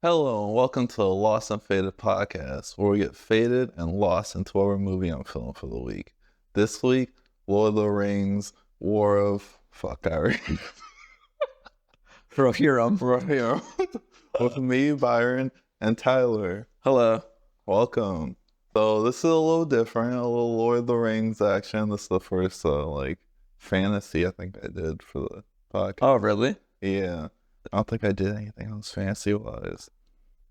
Hello and welcome to the Lost and Faded podcast, where we get faded and lost into our movie and film for the week. This week, Lord of the Rings, War of Rohirrim. Rohirrim. With me, Byron, and Tyler. Hello. Welcome. So this is a little different, a little Lord of the Rings action. This is the first fantasy I think I did for the podcast. Oh, really? Yeah. I don't think I did anything else fantasy-wise.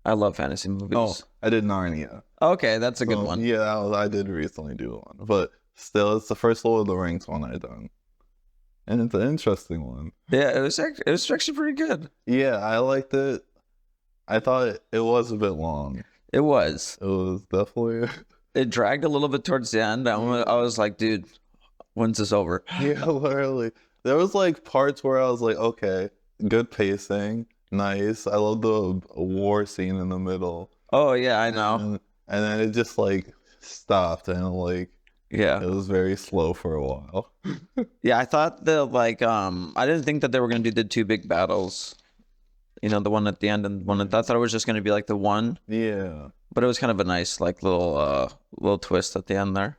I love fantasy movies. Oh, I did Narnia. Okay, that's a good one. Yeah, I did recently do one. But still, it's the first Lord of the Rings one I done. And it's an interesting one. Yeah, it was actually pretty good. Yeah, I liked it. I thought it was a bit long. It was. It was definitely... It dragged a little bit towards the end. I was like, dude, when's this over? Yeah, literally. There was parts where I was like, okay, good pacing, nice. I love the war scene in the middle. Oh yeah, I know. And then it just stopped and yeah, it was very slow for a while. yeah. I thought I didn't think that they were gonna do the two big battles. You know, the one at the end and one. I thought it was just gonna be the one. Yeah. But it was kind of a nice little twist at the end there.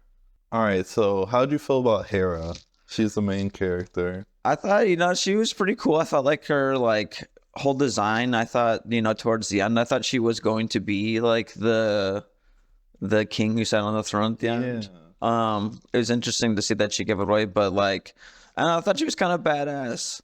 All right. So how'd you feel about Hera? She's the main character. I thought, she was pretty cool. I thought her whole design, I thought, towards the end, I thought she was going to be the king who sat on the throne at the end. Yeah. It was interesting to see that she gave it away, but and I thought she was kind of badass.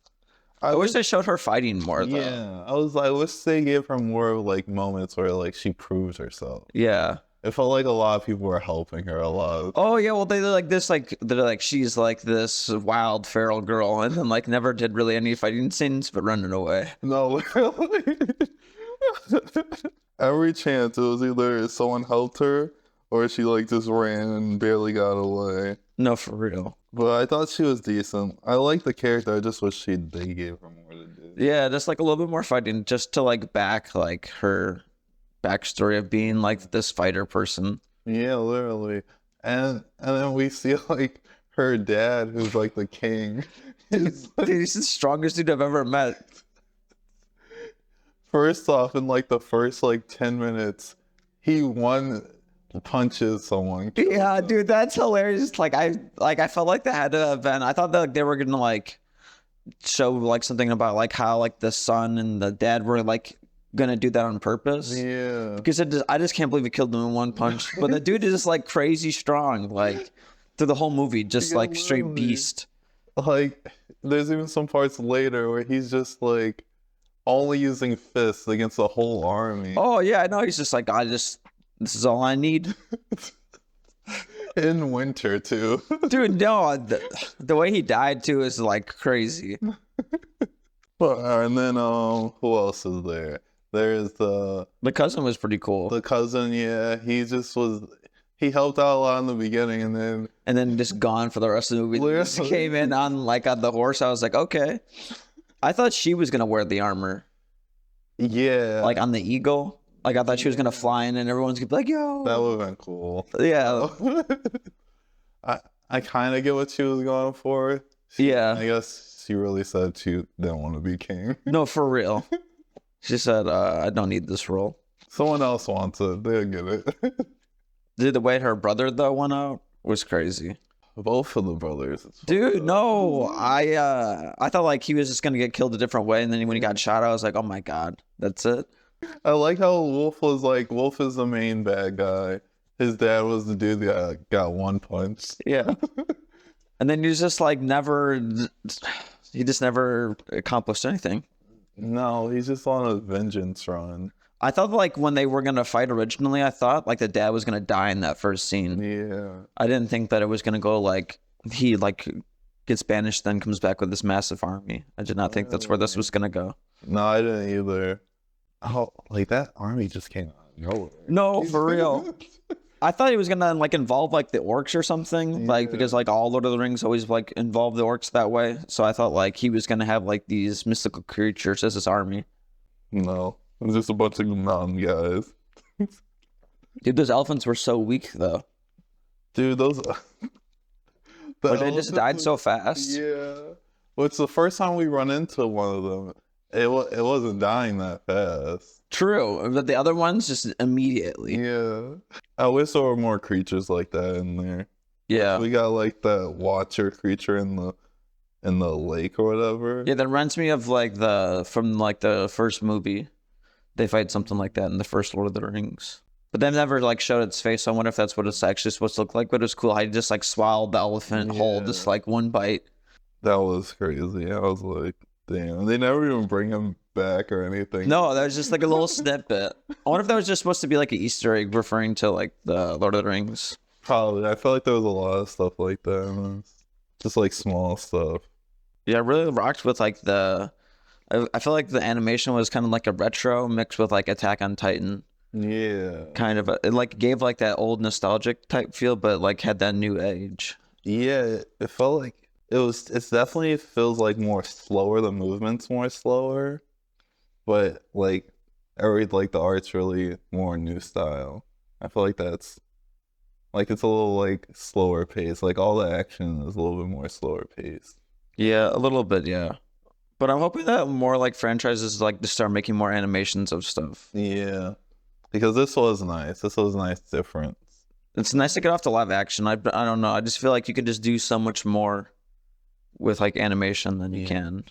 I wish they showed her fighting more though. Yeah. I wish they gave her more moments where she proves herself. Yeah. It felt like a lot of people were helping her a lot. Oh yeah, well they're she's this wild feral girl, and then never did really any fighting scenes, but running away. No, literally. Every chance it was either someone helped her or she just ran and barely got away. No, for real. But I thought she was decent. I like the character. I just wish they gave her more to do. Yeah, just a little bit more fighting, just to back her backstory of being this fighter person. Yeah, literally. And then we see her dad, who's the king. Dude, he's the strongest dude I've ever met. First off, in the first 10 minutes, he punches someone. Yeah, dude, that's hilarious. I felt like that had to have been. I thought that they were gonna show something about how the son and the dad were gonna do that on purpose. Yeah. Because I just can't believe he killed him in one punch. But the dude is just crazy strong, through the whole movie, just straight beast. There's even some parts later where he's just only using fists against the whole army. Oh yeah, I know. He's just this is all I need. In winter too. Dude, no, the way he died too is crazy. And then who else is there? There's the cousin was pretty cool. The cousin, yeah, he helped out a lot in the beginning, and then just gone for the rest of the movie. Just came in on the horse. I was like, okay. I thought she was gonna wear the armor. Yeah. On the eagle. I thought she was gonna fly in, and everyone's gonna be like, yo. That would have been cool. Yeah. I kind of get what she was going for. Yeah. I guess she really said she didn't want to be king. No, for real. She said, I don't need this role. Someone else wants it. They'll get it. Dude, the way her brother, though, went out was crazy. Both of the brothers. Dude, no. I thought, he was just going to get killed a different way. And then when he got shot, I was like, oh, my God. That's it. I like how Wolf was Wolf is the main bad guy. His dad was the dude that got one punch. Yeah. And then he's just he just never accomplished anything. No, he's just on a vengeance run. I thought when they were gonna fight originally, I thought the dad was gonna die in that first scene. Yeah. I didn't think that it was gonna go he gets banished, then comes back with this massive army. I did not think that's where this was gonna go. No, I didn't either. Oh, that army just came out of nowhere. No, for real. I thought he was gonna involve the orcs or something, because all Lord of the Rings always involve the orcs that way. So I thought he was gonna have these mystical creatures as his army. No, it was just a bunch of mountain guys. Dude, those elephants were so weak though. Dude, those. But they just died so fast. Yeah. Well, it's the first time we run into one of them. It wasn't dying that fast. True, but the other ones just immediately. Yeah. I wish there were more creatures like that in there. Yeah. We got like that Watcher creature in the lake or whatever. Yeah, that reminds me of like from like the first movie. They fight something like that in the first Lord of the Rings. But they never like showed its face, so I wonder if that's what it's actually supposed to look like. But it was cool how he just like swallowed the elephant whole, just like one bite. That was crazy. I was like, damn. They never even bring him back or anything. No, that was just like a little snippet. I wonder if that was just supposed to be like an Easter egg referring to like the Lord of the Rings. Probably. I feel like there was a lot of stuff like that. Just like small stuff. Yeah, I really rocked with like I feel like the animation was kind of like a retro mixed with like Attack on Titan. Yeah. Kind of. It like gave like that old nostalgic type feel, but like had that new age. Yeah, it felt like it's definitely feels like more slower, the movement's more slower, but like the art's really more new style. I feel like that's like it's a little like slower pace. Like all the action is a little bit more slower paced. Yeah, a little bit, yeah. But I'm hoping that more like franchises like to start making more animations of stuff. Yeah. Because this was nice. This was a nice difference. It's nice to get off the live action. I don't know. I just feel like you could just do so much more with like animation than you can.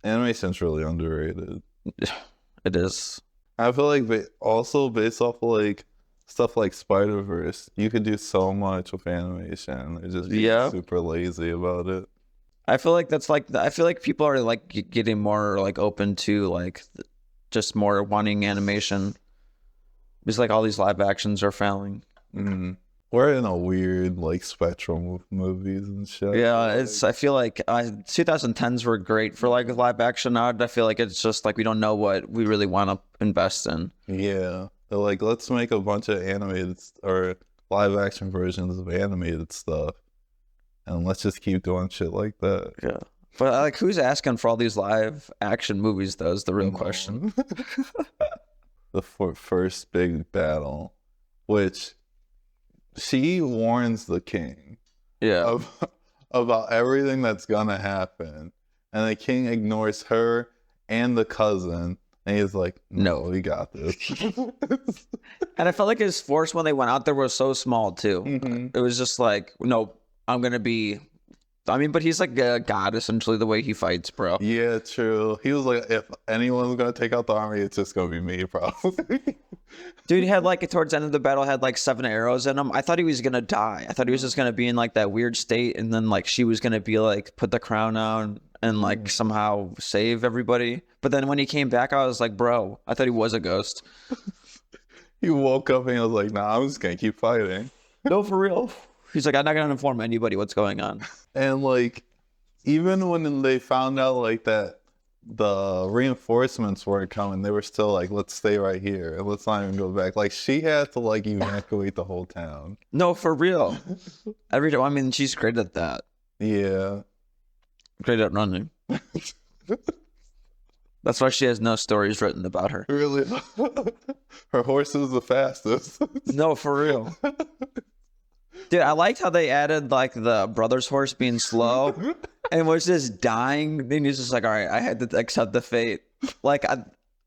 Animation's really underrated. It is. I feel like also based off of like stuff like Spider-Verse, you could do so much with animation. They're just being super lazy about it. I feel like that's like I feel like people are like getting more like open to like just more wanting animation. Because like all these live actions are failing. Mm-hmm. We're in a weird like spectrum of movies and shit. Yeah, it's. I feel like 2010s were great for like live action. Now I feel like it's just like we don't know what we really want to invest in. Yeah, they're like, let's make a bunch of animated or live action versions of animated stuff, and let's just keep doing shit like that. Yeah, but like, who's asking for all these live action movies? Though is the real question. The first big battle, which she warns the king, about everything that's gonna happen, and the king ignores her and the cousin, and he's like, "No, we got this." And I felt like his force when they went out there was so small too. Mm-hmm. It was just like, no, I'm gonna be. I mean, but he's like a god essentially the way he fights, bro. Yeah, true. He was like, if anyone's gonna take out the army, it's just gonna be me, probably. Dude, he had like towards the end of the battle had like 7 arrows in him. I thought he was gonna die. I thought he was just gonna be in like that weird state, and then like she was gonna be like put the crown on and like somehow save everybody. But then when he came back, I was like, bro, I thought he was a ghost. He woke up and he was like, nah, I'm just gonna keep fighting. No, for real. He's like, I'm not gonna inform anybody what's going on. And like, even when they found out like that the reinforcements weren't coming, they were still like, let's stay right here and let's not even go back. Like, she had to like evacuate the whole town. No, for real. Every time, I mean, she's great at that. Yeah. Great at running. That's why she has no stories written about her. Really? Her horse is the fastest. No, for real. Dude, I liked how they added like the brother's horse being slow and was just dying. Then he's just like, all right, I had to accept the fate. Like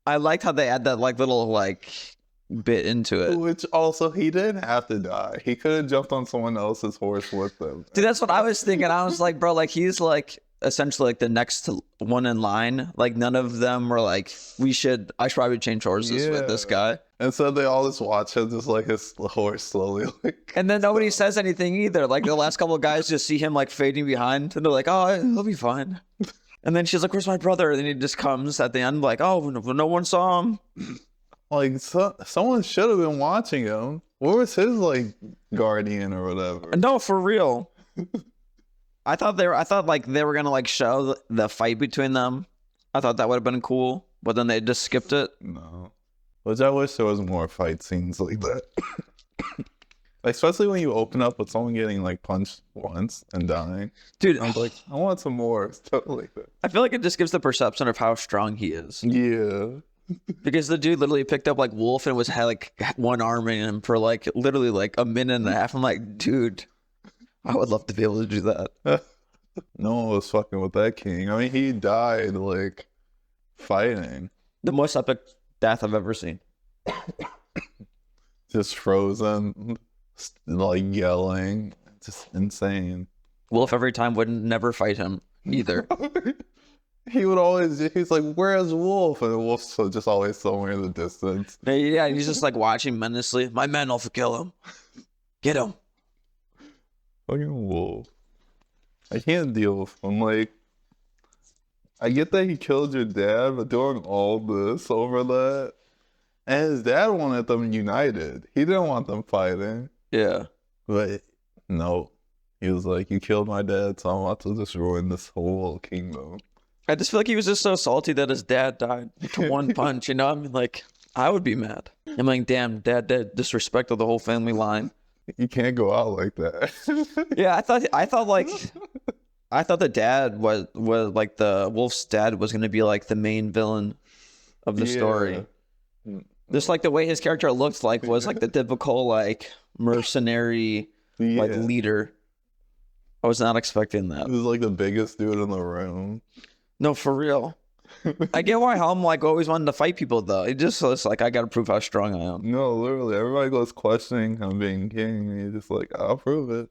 I liked how they add that like little like bit into it. Which also he didn't have to die. He could have jumped on someone else's horse with them. Dude, that's what I was thinking. I was like, bro, like he's like essentially like the next one in line. Like none of them were like, I should probably change horses with this guy. And so they all just watch him, just like his horse slowly like. And then nobody says anything either. Like the last couple of guys just see him like fading behind, and they're like, "Oh, he'll be fine." And then she's like, "Where's my brother?" And then he just comes at the end, like, "Oh, no one saw him." Like someone should have been watching him. Where was his like guardian or whatever? No, for real. I thought like they were gonna like show the fight between them. I thought that would have been cool, but then they just skipped it. No. Which I wish there was more fight scenes like that. Especially when you open up with someone getting like punched once and dying. Dude, I'm like, I want some more stuff like that. I feel like it just gives the perception of how strong he is. Yeah. Because the dude literally picked up like Wolf and had like one arm in him for like literally like a minute and a half. I'm like, dude, I would love to be able to do that. No one was fucking with that king. I mean, he died like fighting. The most epic death I've ever seen. Just frozen, like yelling. Just insane. Wolf every time would never fight him either. He would always, he's like, where's Wolf? And Wolf's just always somewhere in the distance. Yeah, he's just like watching menacingly. My men will kill him. Get him. Fucking Wolf. I can't deal with him. Like, I get that he killed your dad, but doing all this over that. And his dad wanted them united. He didn't want them fighting. Yeah. But no. He was like, you killed my dad, so I'm about to just ruin this whole kingdom. I just feel like he was just so salty that his dad died to one punch, you know? I mean, like, I would be mad. I'm like, damn, dad disrespected the whole family line. You can't go out like that. Yeah, I thought the dad was like the Wolf's dad was going to be like the main villain of the story. Just like the way his character looked like was like the typical like mercenary like leader. I was not expecting that. He was like the biggest dude in the room. No, for real. I get why Helm like always wanted to fight people though. It just was like I gotta prove how strong I am. No, literally, everybody goes questioning him being king, and he's just like, I'll prove it.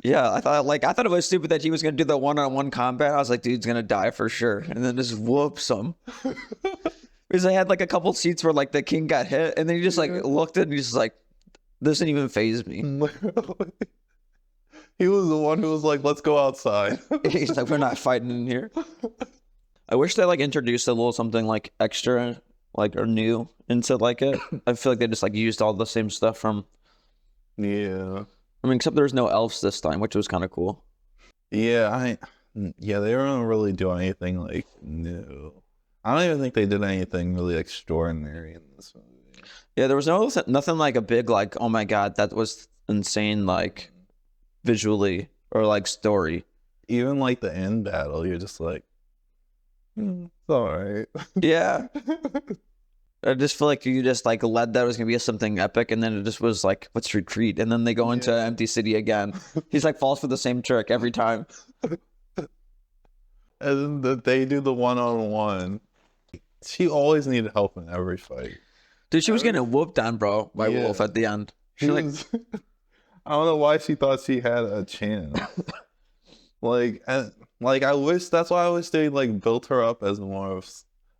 Yeah, I thought it was stupid that he was gonna do the one-on-one combat. I was like, dude's gonna die for sure, and then just whoops him. Because I had like a couple seats where like the king got hit, and then he just like looked and he's just like, this didn't even faze me. Literally. He was the one who was like, let's go outside. He's like, we're not fighting in here. I wish they like introduced a little something like extra, like or new into like it. I feel like they just like used all the same stuff from. Yeah. I mean, except there's no elves this time, which was kind of cool. Yeah, they weren't really doing anything like new. I don't even think they did anything really extraordinary in this movie. Yeah, there was nothing like a big like, oh my god, that was insane, like visually or like story. Even like the end battle, you're just like, it's all right. Yeah. I just feel like you just like led that it was gonna be something epic, and then it just was like, let's retreat, and then they go into empty city again. He's like falls for the same trick every time. And then they do the one-on-one. She always needed help in every fight. Dude, she was getting whooped on, bro, by Wolf at the end. She like, I don't know why she thought she had a chance. Like I wish, that's why I wish they like built her up as more of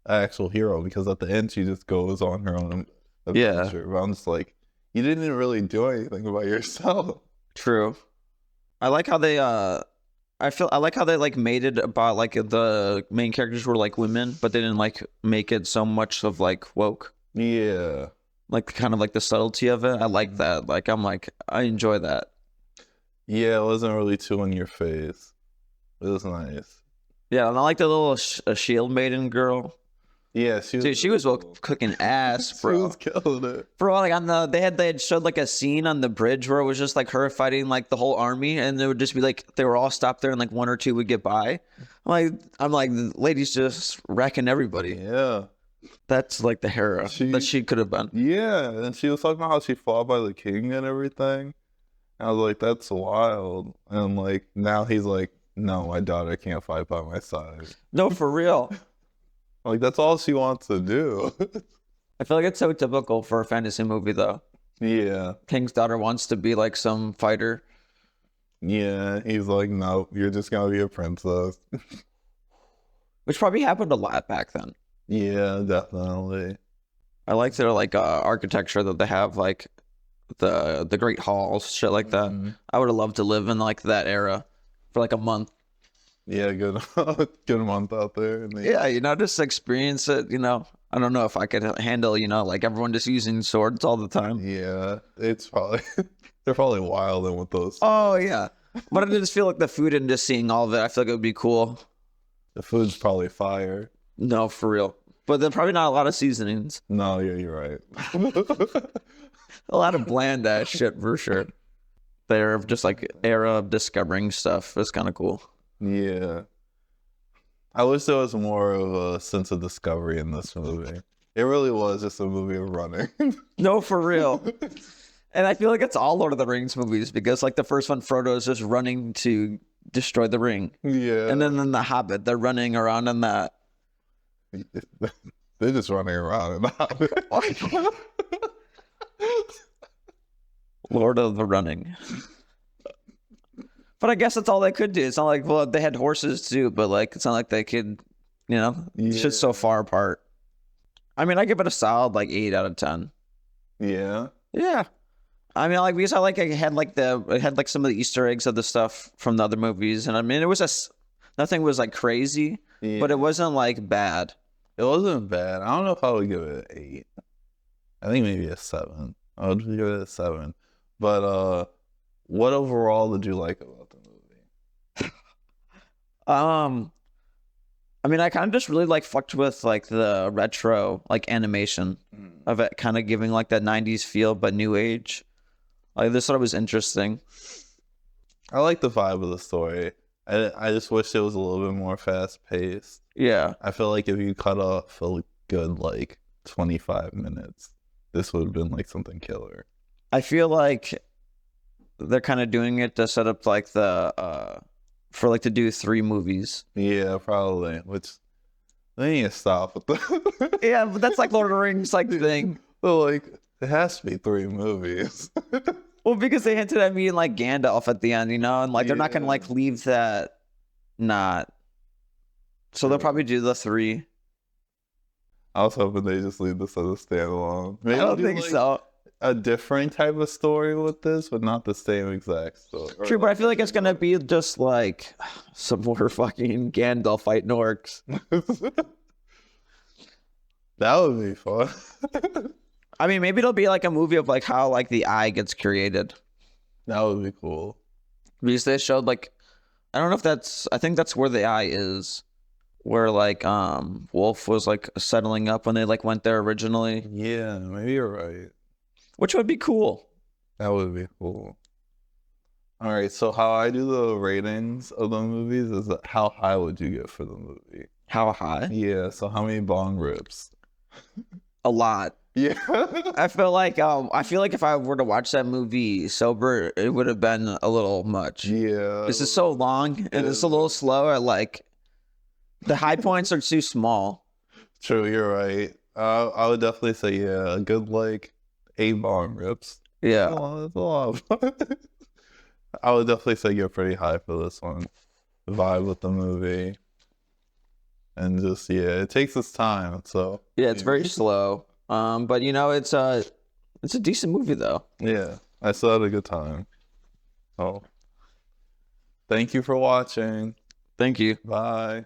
an actual hero, because at the end she just goes on her own adventure. But I'm just like, you didn't really do anything by yourself. True. I like how they I like how they like made it about like the main characters were like women, but they didn't like make it so much of like woke. Yeah. Like kind of like the subtlety of it. I like that. Like I'm like, I enjoy that. Yeah, it wasn't really too in your face. It was nice. Yeah, and I like the little shield maiden girl. Yeah, she was cooking ass, bro. She was killing it, bro. Like on they had showed like a scene on the bridge where it was just like her fighting like the whole army, and it would just be like they were all stopped there, and like one or two would get by. I'm like, the lady's just wrecking everybody. Yeah, that's like the hero that she could have been. Yeah, and she was talking about how she fought by the king and everything. I was like, that's wild. And like now he's like, no, my daughter can't fight by my side. No, for real. Like, that's all she wants to do. I feel like it's so typical for a fantasy movie, though. Yeah. King's daughter wants to be like some fighter. Yeah, he's like, no, you're just gonna be a princess. Which probably happened a lot back then. Yeah, definitely. I like their like architecture that they have, like the great halls, shit like that. Mm-hmm. I would have loved to live in like that era for like a month. Yeah, good month out there. Yeah, just experience it, I don't know if I could handle, like everyone just using swords all the time. Yeah, it's probably, they're probably wilding with those. Oh, yeah. But I just feel like the food and just seeing all of it, I feel like it would be cool. The food's probably fire. No, for real. But there's probably not a lot of seasonings. No, yeah, you're right. A lot of bland ass shit for sure. They're just like era of discovering stuff. It's kind of cool. Yeah. I wish there was more of a sense of discovery in this movie. It really was just a movie of running. No, for real. And I feel like it's all Lord of the Rings movies, because like the first one, Frodo is just running to destroy the ring. Yeah. And then in The Hobbit, they're running around in that. They're just running around and Lord of the Running. But I guess that's all they could do. It's not like, well, they had horses too, but like, it's not like they could, it's just so far apart. I mean, I give it a solid like 8 out of 10. Yeah. Yeah. I mean, like, because it had like some of the Easter eggs of the stuff from the other movies. And I mean, nothing was like crazy, but it wasn't like bad. It wasn't bad. I don't know if I would give it an 8. I think maybe a 7. I would give it a 7. But what overall did you like about the movie? I mean, I kind of just really like fucked with like the retro like animation of it, kind of giving like that 90s feel, but new age. Like, this thought it was interesting. I like the vibe of the story. I just wish it was a little bit more fast paced. Yeah. I feel like if you cut off a good like 25 minutes, this would have been like something killer. I feel like they're kind of doing it to set up like to do 3 movies. Yeah, probably. Which they need to stop with the Yeah, but that's like Lord of the Rings like thing. But like, it has to be 3 movies. Well, because they hinted at me like Gandalf at the end, and like they're not gonna like leave that not. So they'll probably do the 3. I was hoping they just leave this as a standalone. Maybe I don't think so. A different type of story with this, but not the same exact story. True, but I feel like it's gonna be just like some more fucking Gandalf fighting orcs. That would be fun. I mean, maybe it'll be like a movie of like how like the eye gets created. That would be cool. Because they showed like, I don't know if I think that's where the eye is, where like Wolf was like settling up when they like went there originally. Yeah, maybe you're right. Which would be cool. That would be cool. All right, so how I do the ratings of the movies is how high would you get for the movie? How high? Yeah, so how many bong rips? A lot. Yeah. I feel like if I were to watch that movie sober, it would have been a little much. Yeah. This is so long and it's a little slow. Like, the high points are too small. True, you're right. I would definitely say a good like 8 bong rips. Yeah. Oh, that's a lot. I would definitely say you're pretty high for this one. The vibe with the movie. And just it takes its time. So yeah, it's very slow. But it's a decent movie though. Yeah, I still had a good time. Oh, thank you for watching. Thank you. Bye.